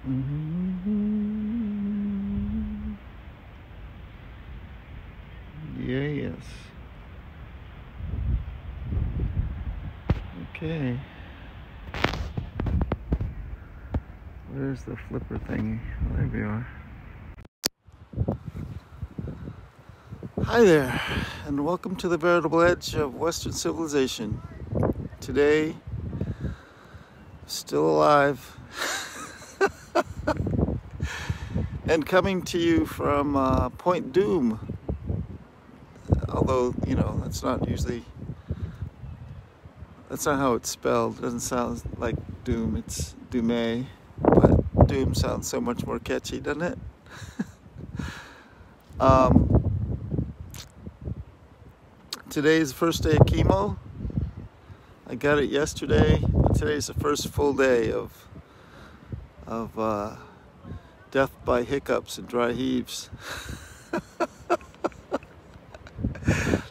Mm-hmm. Yes. Okay. Where's the flipper thingy? Oh, there we are. Hi there, and welcome to the veritable edge of Western civilization. Today, still alive, and coming to you from Point Dume. Although, you know, that's not how it's spelled. It doesn't sound like doom, it's Dume. But Doom sounds so much more catchy, doesn't it? Today's the first day of chemo. I got it yesterday, but today's the first full day of death by hiccups and dry heaves.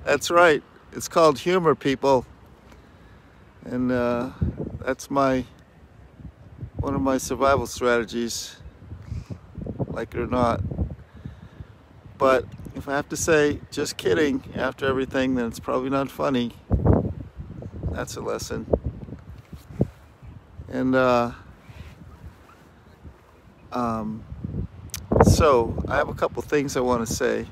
That's right. It's called humor, people. And that's one of my survival strategies, like it or not. But if I have to say, just kidding, after everything, then it's probably not funny. That's a lesson. And so I have a couple things I want to say.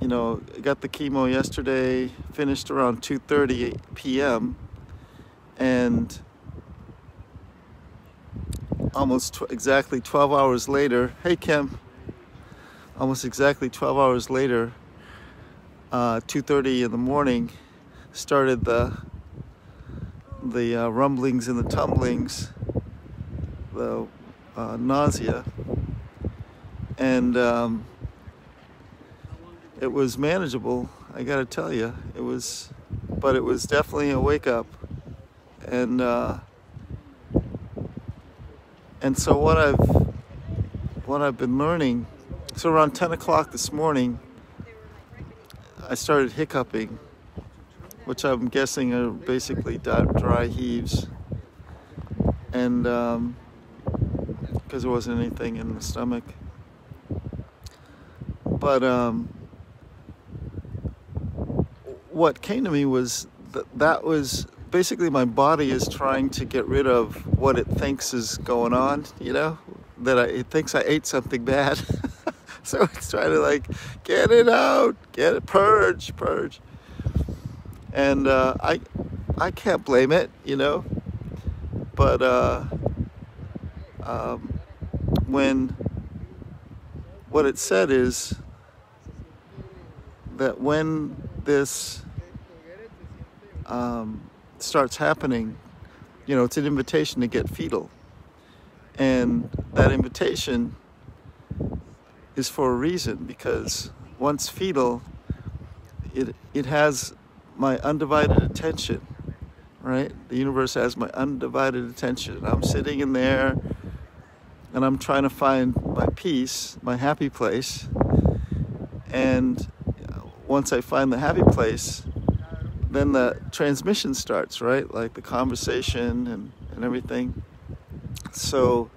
You know, I got the chemo yesterday, finished around 2:30 p.m. and almost exactly 12 hours later, hey Kim, almost exactly 12 hours later, 2:30 in the morning, started the rumblings and the tumblings, the nausea, and it was manageable, I gotta tell you. But it was definitely a wake up, and so what I've been learning. So around 10 o'clock this morning, I started hiccuping, which I'm guessing are basically dry heaves, and because there wasn't anything in the stomach. But what came to me was that was basically my body is trying to get rid of what it thinks is going on, you know, it thinks I ate something bad. So it's trying to like, get it out, purge. And I can't blame it, you know, but what it said is that when this starts happening, you know, it's an invitation to get fetal, and that invitation is for a reason, because once fetal, it has my undivided attention, right? The universe has my undivided attention. I'm sitting in there and I'm trying to find my peace, my happy place. And once I find the happy place, then the transmission starts, right? Like the conversation and everything. So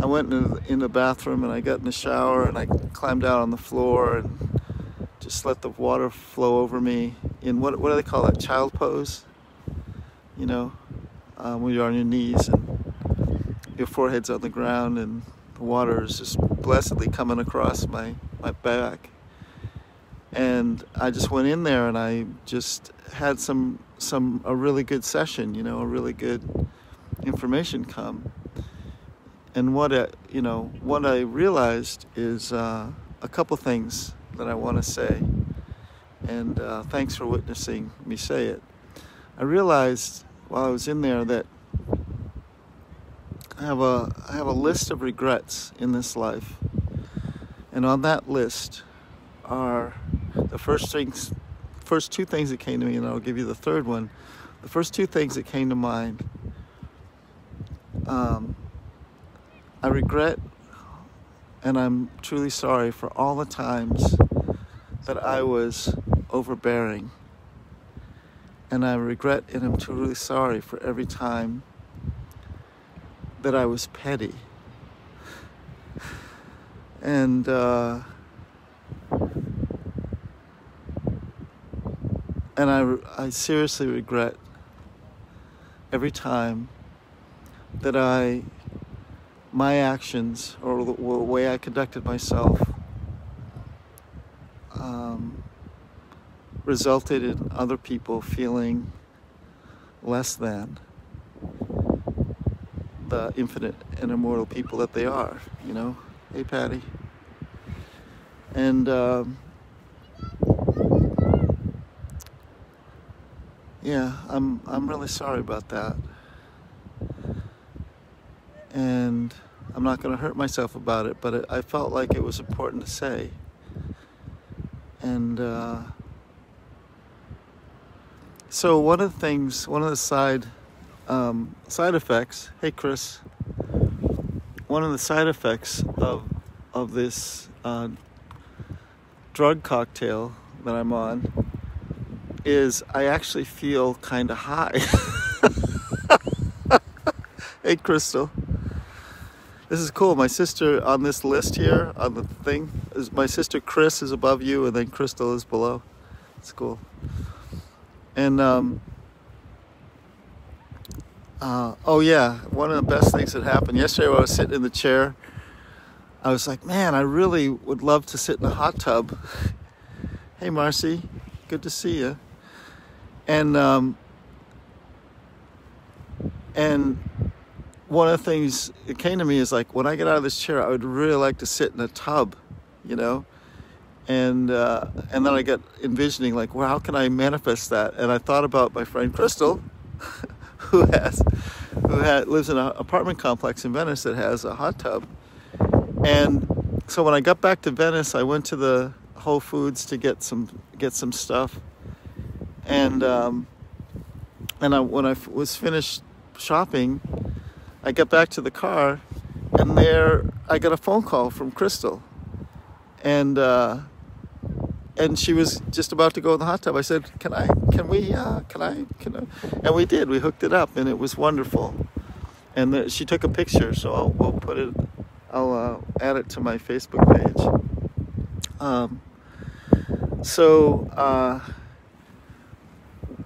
I went in the bathroom and I got in the shower and I climbed out on the floor and just let the water flow over me in what do they call that? Child pose? You know, when you're on your knees and your forehead's on the ground and the water is just blessedly coming across my back. And I just went in there and I just had a really good session, you know, a really good information come. And what I realized is a couple things that I want to say, and thanks for witnessing me say it. I realized while I was in there that I have a list of regrets in this life, and on that list are the first two things that came to me, and I'll give you the third one. The first two things that came to mind. I regret, and I'm truly sorry for all the times that I was overbearing And I regret and I'm truly sorry for every time that I was petty. And I seriously regret every time that my actions or the way I conducted myself resulted in other people feeling less than the infinite and immortal people that they are, you know? Hey, Patty. And yeah, I'm really sorry about that. And I'm not going to hurt myself about it, but I felt like it was important to say. And so one of the side effects, hey Chris, one of the side effects of this drug cocktail that I'm on is I actually feel kind of high. Hey Crystal. This is cool. My sister on this list here, on the thing, is my sister Chris is above you, and then Crystal is below. It's cool. And oh yeah, one of the best things that happened yesterday when I was sitting in the chair, I was like, man, I really would love to sit in a hot tub. Hey Marcy, good to see you. And one of the things that came to me is like, when I get out of this chair, I would really like to sit in a tub, you know? And then I got envisioning like, well, how can I manifest that? And I thought about my friend Crystal, who lives in an apartment complex in Venice that has a hot tub. And so when I got back to Venice, I went to the Whole Foods to get some stuff. And when I was finished shopping, I got back to the car, and there I got a phone call from Crystal, and she was just about to go in the hot tub. I said, can we, and we did. We hooked it up, and it was wonderful. And she took a picture, so I'll add it to my Facebook page.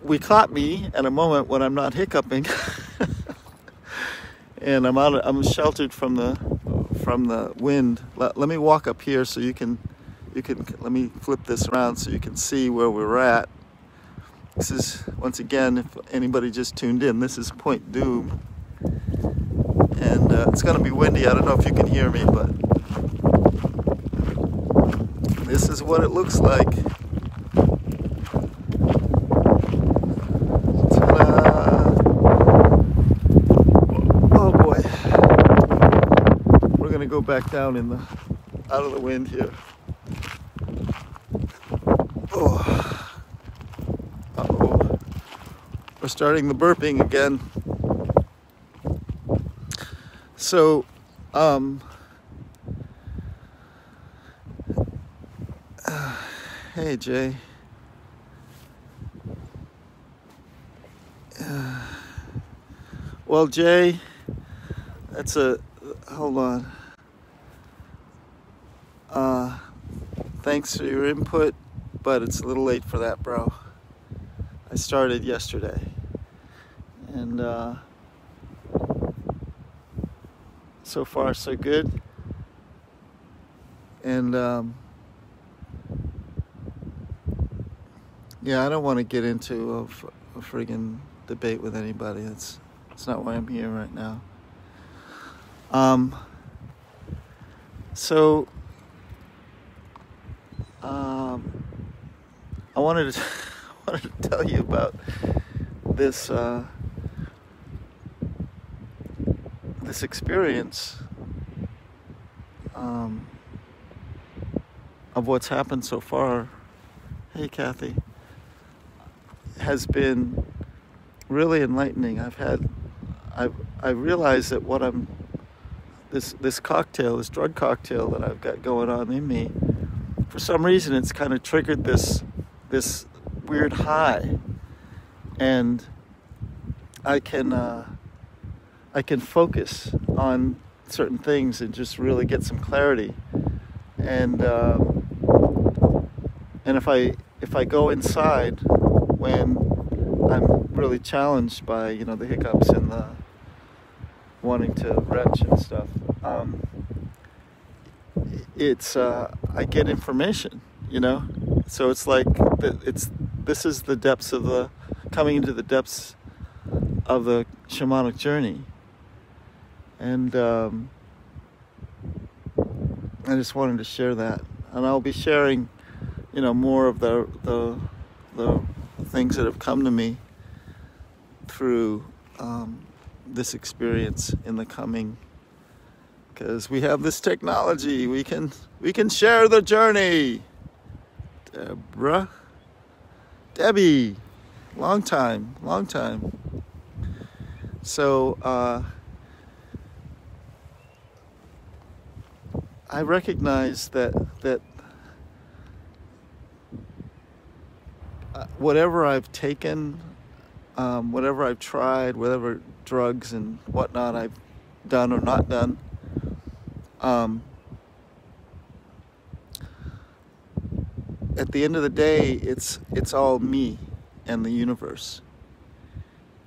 We caught me at a moment when I'm not hiccuping. And I'm sheltered from the wind. Let me walk up here so you can let me flip this around so you can see where we're at. This is, once again, if anybody just tuned in, this is Point Dume. And it's gonna be windy. I don't know if you can hear me, but this is what it looks like. Go back down out of the wind here. Oh, uh-oh. We're starting the burping again. So, hey Jay. Well, Jay, hold on. Thanks for your input, but it's a little late for that, bro. I started yesterday, and so far so good. And yeah, I don't want to get into a friggin' debate with anybody. That's not why I'm here right now. So I wanted to tell you about this this experience of what's happened so far. Hey Kathy, has been really enlightening. I realized that what this cocktail, this drug cocktail that I've got going on in me, for some reason it's kind of triggered this weird high. and I can focus on certain things and just really get some clarity. And if I go inside when I'm really challenged by, you know, the hiccups and the wanting to retch and stuff, I get information, you know. So it's like this is the depths of the coming into the depths of the shamanic journey, and I just wanted to share that, and I'll be sharing, you know, more of the things that have come to me through this experience in the coming, because we have this technology, we can share the journey. Debbie, long time. So I recognize that whatever I've taken, whatever I've tried, whatever drugs and whatnot I've done or not done, at the end of the day, it's all me and the universe,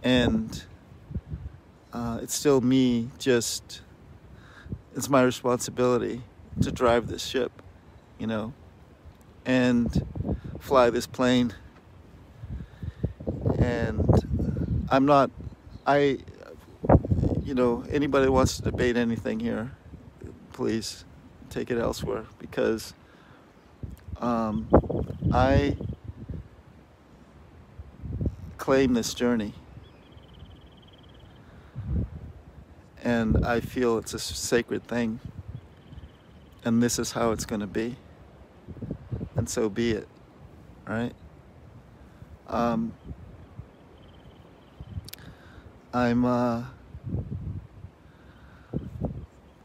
and it's still me. Just it's my responsibility to drive this ship, you know, and fly this plane. And I'm not, you know, anybody who wants to debate anything here, please take it elsewhere, because I claim this journey, and I feel it's a sacred thing, and this is how it's going to be, and so be it, right? I'm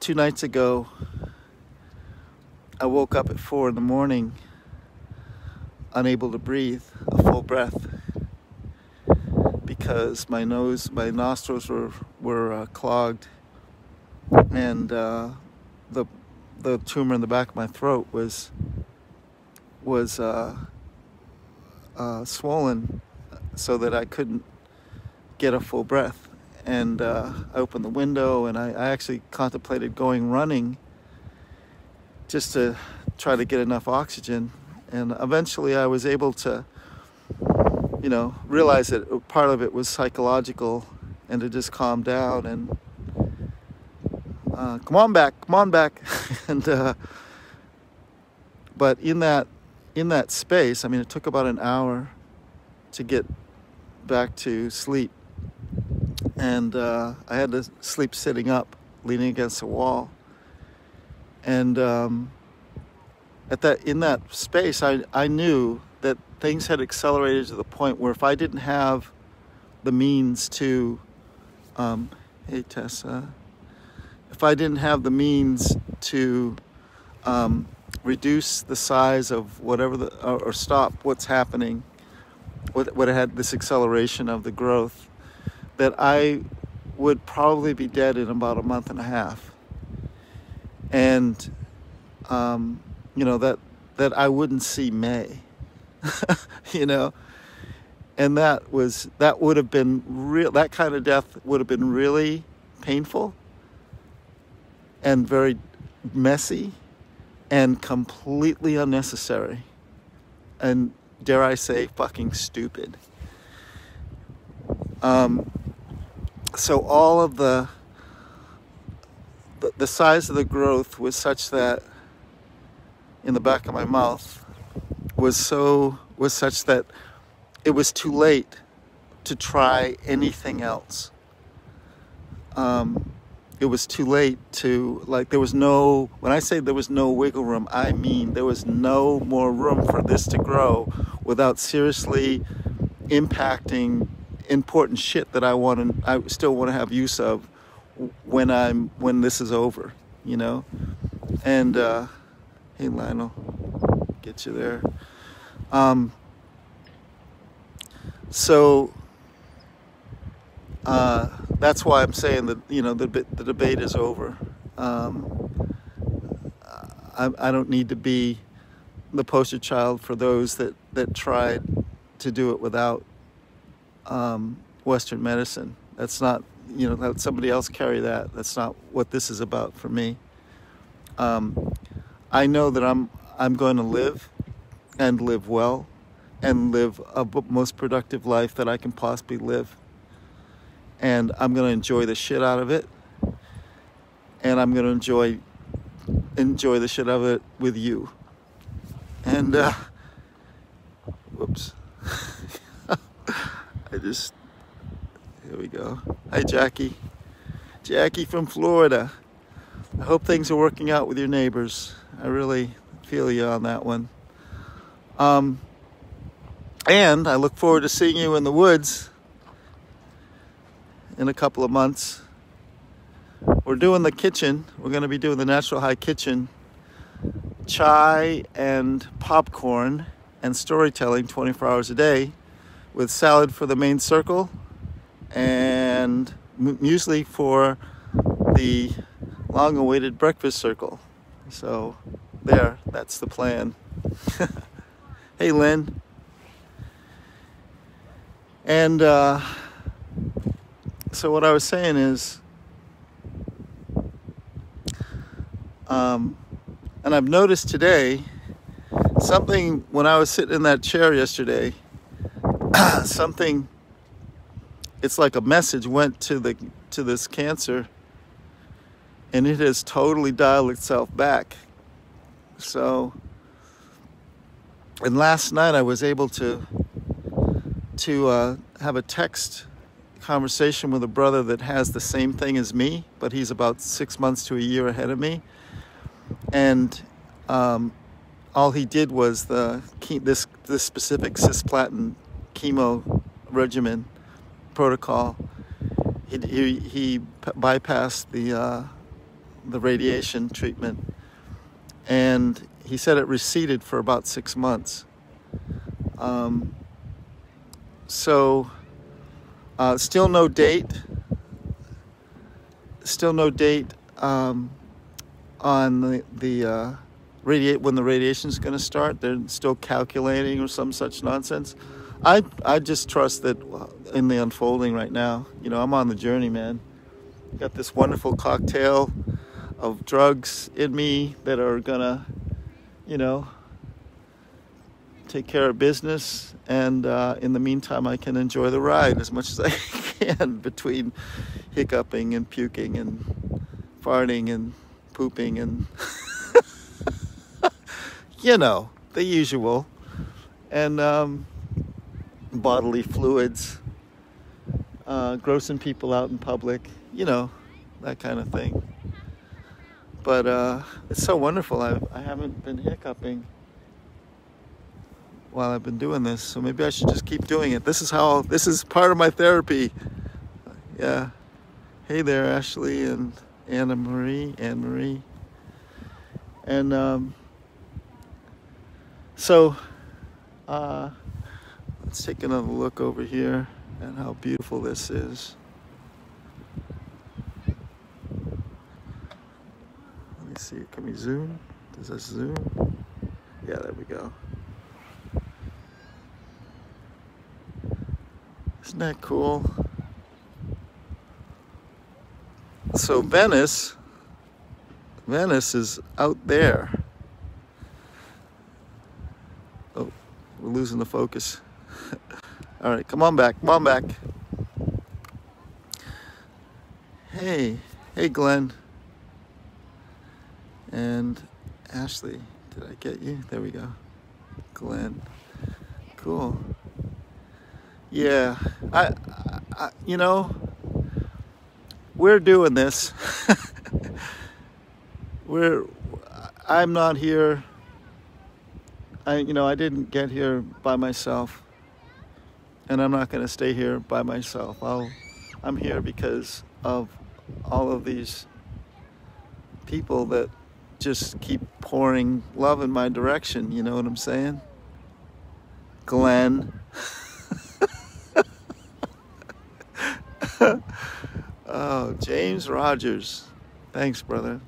2 nights ago, I woke up at 4 in the morning, unable to breathe a full breath, because my nostrils were clogged, and the tumor in the back of my throat was swollen, so that I couldn't get a full breath. And I opened the window, and I actually contemplated going running just to try to get enough oxygen. And eventually I was able to, you know, realize that part of it was psychological, and to just calm down and come on back. And but in that space, I mean, it took about an hour to get back to sleep, and I had to sleep sitting up, leaning against a wall. And in that space, I knew that things had accelerated to the point where if I didn't have the means to, hey Tessa, if I didn't have the means to reduce the size of whatever or stop what's happening, what had this acceleration of the growth, that I would probably be dead in about a month and a half. And you know, that I wouldn't see May, you know, and that would have been real. That kind of death would have been really painful and very messy and completely unnecessary, and dare I say, fucking stupid. So all of the size of the growth was such that in the back of my mouth was such that it was too late to try anything else. It was too late to, like, there was no, when I say there was no wiggle room, I mean there was no more room for this to grow without seriously impacting important shit that I still want to have use of when this is over, you know. And hey Lionel, get you there. So That's why I'm saying that, you know, the debate is over. I don't need to be the poster child for those that tried to do it without Western medicine. That's not, you know, let somebody else carry that. That's not what this is about for me. I know that I'm going to live and live well and live a most productive life that I can possibly live. And I'm going to enjoy the shit out of it. And I'm going to enjoy the shit out of it with you. And, whoops. Here we go. Hi, Jackie. Jackie from Florida. I hope things are working out with your neighbors. I really feel you on that one. And I look forward to seeing you in the woods in a couple of months. We're doing the kitchen. We're going to be doing the Natural High Kitchen. Chai and popcorn and storytelling 24 hours a day with salad for the main circle and muesli for the long-awaited breakfast circle. So there, that's the plan. Hey, Lynn. And so what I was saying is, and I've noticed today something when I was sitting in that chair yesterday, something, it's like a message went to this cancer, and it has totally dialed itself back. So, and last night I was able to have a text conversation with a brother that has the same thing as me, but he's about 6 months to a year ahead of me. And all he did was this specific cisplatin chemo regimen protocol. He bypassed the radiation treatment, and he said it receded for about 6 months. So still no date. Still no date on when the radiation is going to start. They're still calculating or some such nonsense. I just trust that in the unfolding right now. You know, I'm on the journey, man. Got this wonderful cocktail of drugs in me that are gonna, you know, take care of business, and in the meantime I can enjoy the ride as much as I can between hiccuping and puking and farting and pooping and you know, the usual, and bodily fluids, grossing people out in public, you know, that kind of thing. But it's so wonderful. I haven't been hiccuping while I've been doing this, so maybe I should just keep doing it. This is part of my therapy. Yeah. Hey there, Ashley and Anne Marie. And so let's take another look over here at how beautiful this is. Let me see, can we zoom? Does this zoom? Yeah, there we go. Isn't that cool? So Venice is out there. Oh, we're losing the focus. All right, come on back. Hey Glenn. And Ashley, did I get you? There we go. Glenn. Cool. Yeah, I you know, we're doing this. I'm not here. I didn't get here by myself, and I'm not going to stay here by myself. I'm here because of all of these people that just keep pouring love in my direction. You know what I'm saying? Glenn. Oh, James Rogers. Thanks, brother.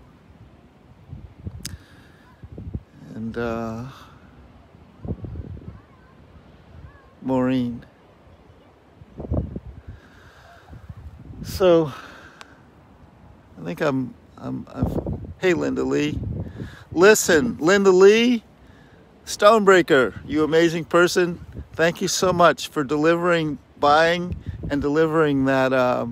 And Maureen. So I think I've hey, Linda Lee. Listen, Linda Lee, Stonebreaker, you amazing person. Thank you so much for buying and delivering that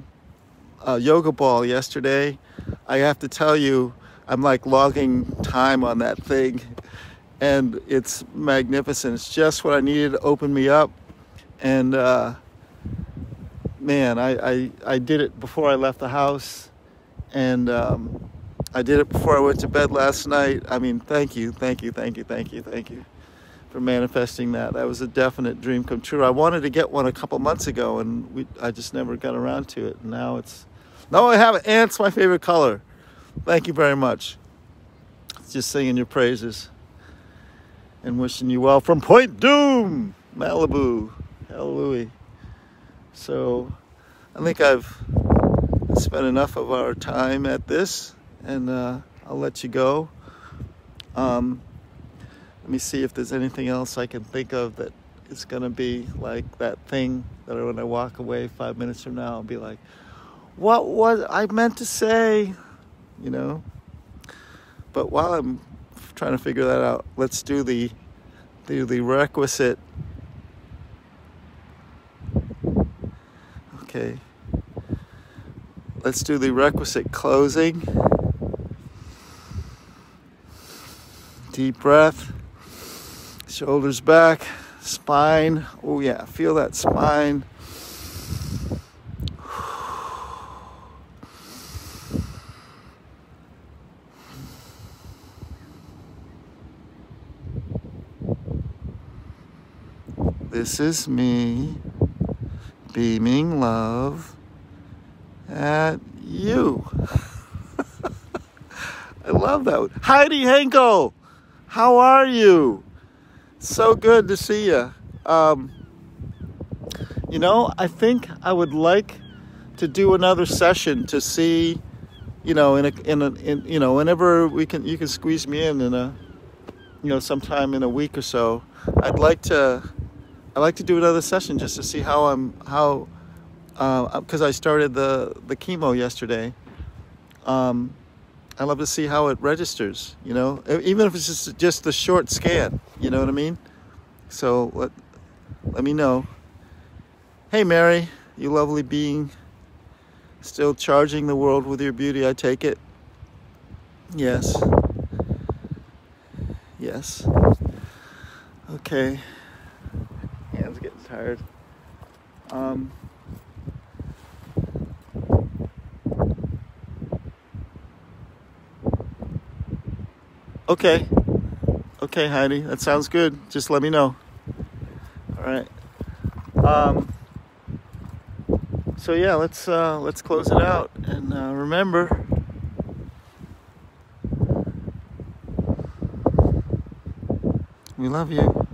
yoga ball yesterday. I have to tell you, I'm like logging time on that thing, and it's magnificent. It's just what I needed to open me up. And man, I did it before I left the house, and I did it before I went to bed last night. I mean, thank you for manifesting that. That was a definite dream come true. I wanted to get one a couple months ago, and I just never got around to it. And now I have it. Ant's my favorite color. Thank you very much. Just singing your praises and wishing you well from Point Dume, Malibu. Hallelujah. So I think I've spent enough of our time at this, and I'll let you go. Let me see if there's anything else I can think of that is going to be like that thing that when I walk away 5 minutes from now, I'll be like, what was I meant to say? You know? But while I'm trying to figure that out, let's do the requisite. Okay. Let's do the requisite closing. Deep breath. Shoulders back. Spine. Oh yeah, feel that spine. This is me beaming love at you. I love that. Heidi Henkel, how are you? So good to see you. You know, I think I would like to do another session to see, you know, you know, whenever you can squeeze me in a, you know, sometime in a week or so. I'd like to do another session just to see because I started the chemo yesterday. I love to see how it registers, you know, even if it's just the short scan, you know what I mean? So let me know. Hey, Mary, you lovely being, still charging the world with your beauty, I take it. Yes. Yes. Okay. Hands getting tired. Okay. Okay, Heidi, that sounds good. Just let me know. All right. So yeah, let's close it out, and remember, we love you.